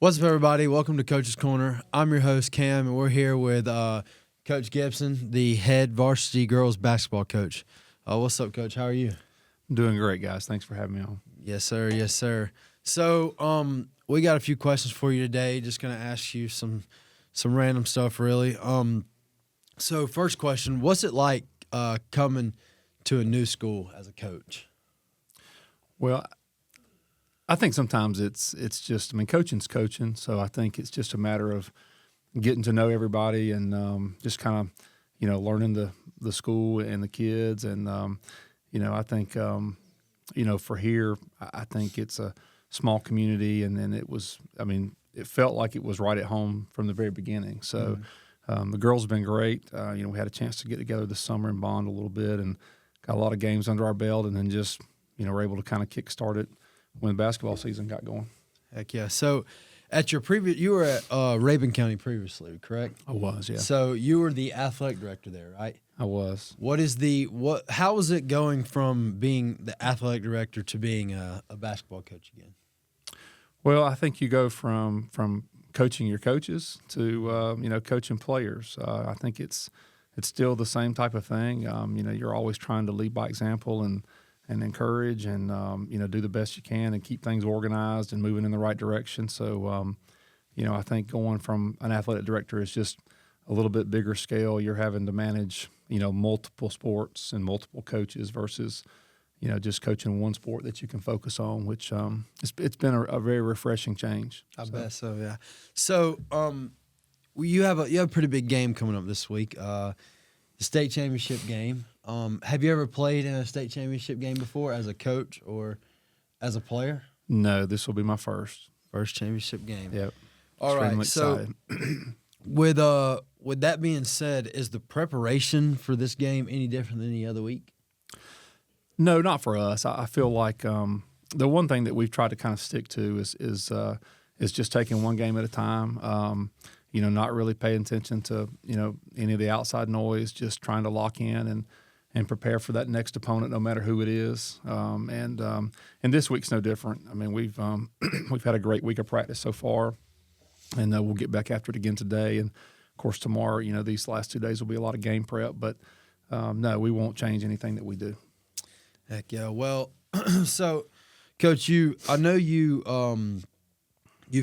What's up, everybody? Welcome to Coach's Corner. I'm your host, Cam, and we're here with Coach Gibson, the head varsity girls basketball coach. What's up, Coach? How are you? I'm doing great, guys. Thanks for having me on. Yes, sir. Yes, sir. So, we got a few questions for you today. Just gonna ask you some random stuff, really. So first question: what's it like coming to a new school as a coach? Well, I think sometimes it's just, coaching's coaching, so I think it's just a matter of getting to know everybody and just kind of, learning the school and the kids. And, I think, for here, I think it's a small community, and then it felt like it was right at home from the very beginning. So the girls have been great. We had a chance to get together this summer and bond a little bit and got a lot of games under our belt, and then just, were able to kind of kickstart it when the basketball season got going. Heck yeah! So, at your you were at Rabun County previously, correct? I was, yeah. So you were the athletic director there, right? I was. How was it going from being the athletic director to being a basketball coach again? Well, I think you go from coaching your coaches to coaching players. I think it's still the same type of thing. You're always trying to lead by example and encourage and do the best you can and keep things organized and moving in the right direction. So I think going from an athletic director is just a little bit bigger scale. You're having to manage multiple sports and multiple coaches versus just coaching one sport that you can focus on, which it's been a very refreshing change. I bet so, yeah. So you have a pretty big game coming up this week, the state championship game. Have you ever played in a state championship game before as a coach or as a player? No, this will be my first championship game. Yep. All right. Excited. So with that being said, is the preparation for this game any different than any other week? No, not for us. I feel like the one thing that we've tried to kind of stick to is just taking one game at a time. Not really paying attention to any of the outside noise. Just trying to lock in and prepare for that next opponent, no matter who it is. And this week's no different. We've we've had a great week of practice so far, and we'll get back after it again today. And of course tomorrow, these last 2 days will be a lot of game prep. But no, we won't change anything that we do. Heck yeah. Well, so Coach, I know you've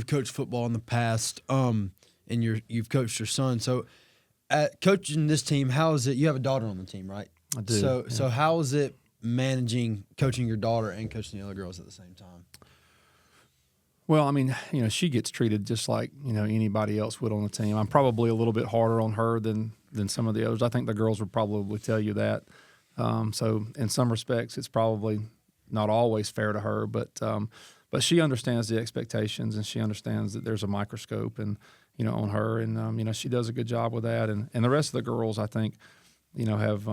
coached football in the past, and you've coached your son. So at coaching this team, how is it? You have a daughter on the team, right? I do. So how is it managing coaching your daughter and coaching the other girls at the same time? Well, she gets treated just like, anybody else would on the team. I'm probably a little bit harder on her than some of the others. I think the girls would probably tell you that. So in some respects, it's probably not always fair to her, but she understands the expectations, and she understands that there's a microscope and, on her, and, she does a good job with that. And the rest of the girls, I think, have,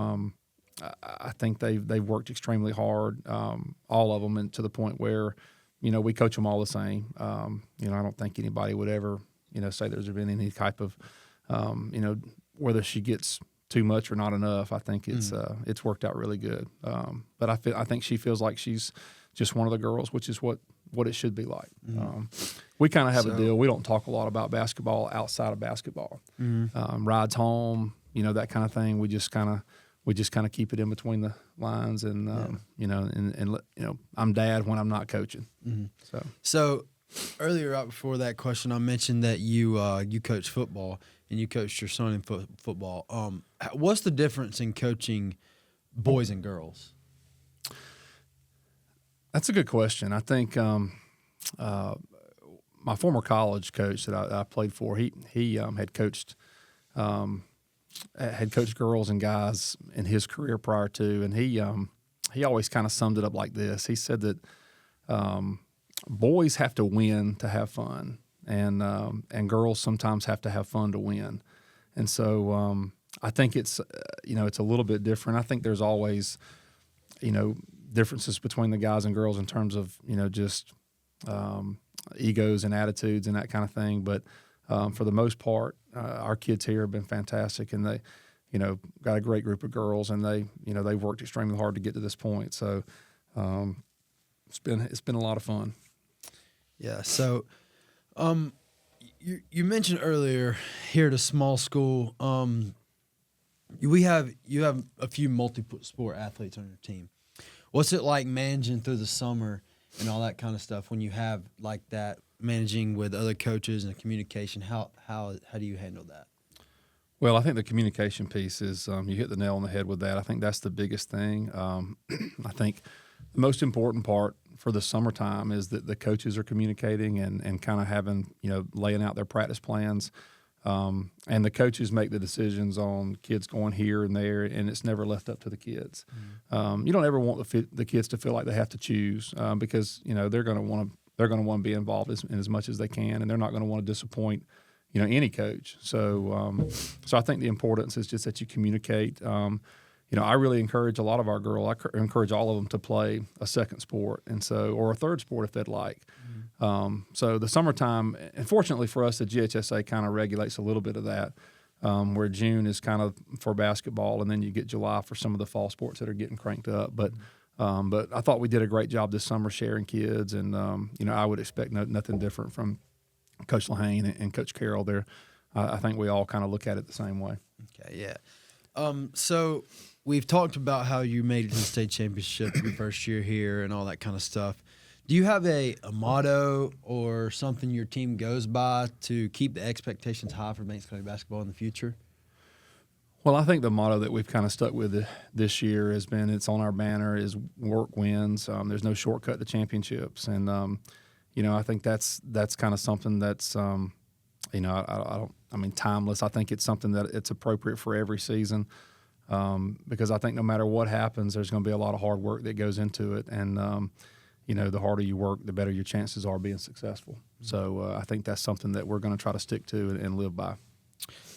I think they've worked extremely hard, all of them, and to the point where, we coach them all the same. I don't think anybody would ever, say there's been any type of, whether she gets too much or not enough. I think it's worked out really good. But I think she feels like she's just one of the girls, which is what it should be like. We kind of have a deal. We don't talk a lot about basketball outside of basketball. Rides home, that kind of thing. We just kind of keep it in between the lines, and I'm dad when I'm not coaching. So earlier, right before that question, I mentioned that you coach football and you coached your son in football. What's the difference in coaching boys and girls? That's a good question. I think my former college coach that I played for, he had coached girls and guys in his career prior to, and he always kind of summed it up like this. He said that boys have to win to have fun, and girls sometimes have to have fun to win. And so I think it's it's a little bit different. I think there's always differences between the guys and girls in terms of just egos and attitudes and that kind of thing. But for the most part, our kids here have been fantastic, and they got a great group of girls, and they've worked extremely hard to get to this point. So it's been a lot of fun. Yeah. So you mentioned earlier here at a small school, you have a few multi-sport athletes on your team. What's it like managing through the summer and all that kind of stuff when you have like that, managing with other coaches and communication? How do you handle that? Well, I think the communication piece is you hit the nail on the head with that. I think that's the biggest thing. I think the most important part for the summertime is that the coaches are communicating and kind of having, laying out their practice plans. And the coaches make the decisions on kids going here and there, and it's never left up to the kids. Mm-hmm. You don't ever want the kids to feel like they have to choose because they're going to want to be involved in as much as they can, and they're not going to want to disappoint any coach. So I think the importance is just that you communicate. I really encourage a lot of our girls. I encourage all of them to play a second sport, or a third sport if they'd like. Mm-hmm. So the summertime, and fortunately for us, the GHSA kind of regulates a little bit of that, where June is kind of for basketball, and then you get July for some of the fall sports that are getting cranked up. But I thought we did a great job this summer sharing kids, and I would expect nothing different from Coach Lehane and Coach Carroll there. I think we all kind of look at it the same way. Okay, yeah. So we've talked about how you made it to the state championship your first year here and all that kind of stuff. Do you have a motto or something your team goes by to keep the expectations high for Banks County basketball in the future? Well, I think the motto that we've kind of stuck with this year has been, it's on our banner, is work wins. There's no shortcut to championships. And, I think that's kind of something that's, timeless. I think it's something that it's appropriate for every season because I think no matter what happens, there's going to be a lot of hard work that goes into it. And, the harder you work, the better your chances are being successful. So I think that's something that we're going to try to stick to and live by.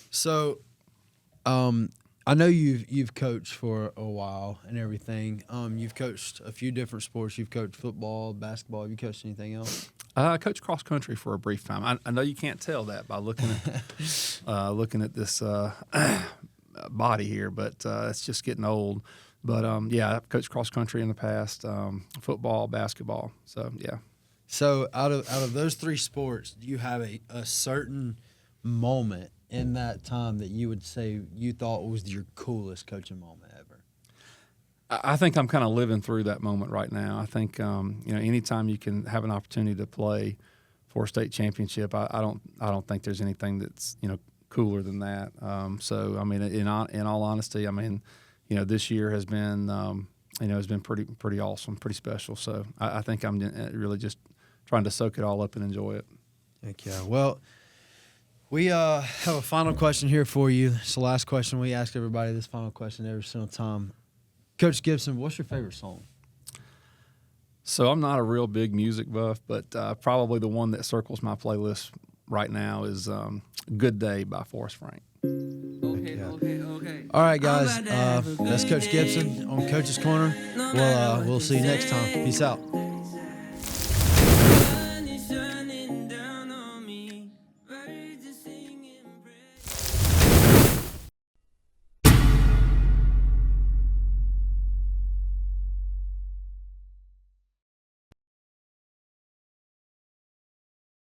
So I know you've coached for a while and everything. You've coached a few different sports. You've coached football, basketball. Have you coached anything else? I coached cross country for a brief time. I know you can't tell that by looking at this body here, but it's just getting old. But I've coached cross country in the past, football, basketball. So yeah. So out of those three sports, do you have a certain moment in that time that you would say you thought was your coolest coaching moment ever? I think I'm kind of living through that moment right now. I think anytime you can have an opportunity to play for a state championship, I don't think there's anything that's cooler than that. In all honesty, this year has been pretty awesome, pretty special. So I think I'm really just trying to soak it all up and enjoy it. Heck yeah. Well, we have a final question here for you. It's the last question. We ask everybody this final question every single time. Coach Gibson, what's your favorite song? So I'm not a real big music buff, but probably the one that circles my playlist right now is Good Day by Forrest Frank. Okay. All right, guys. That's Coach Gibson on Coach's Corner. We'll see you next time. Peace out.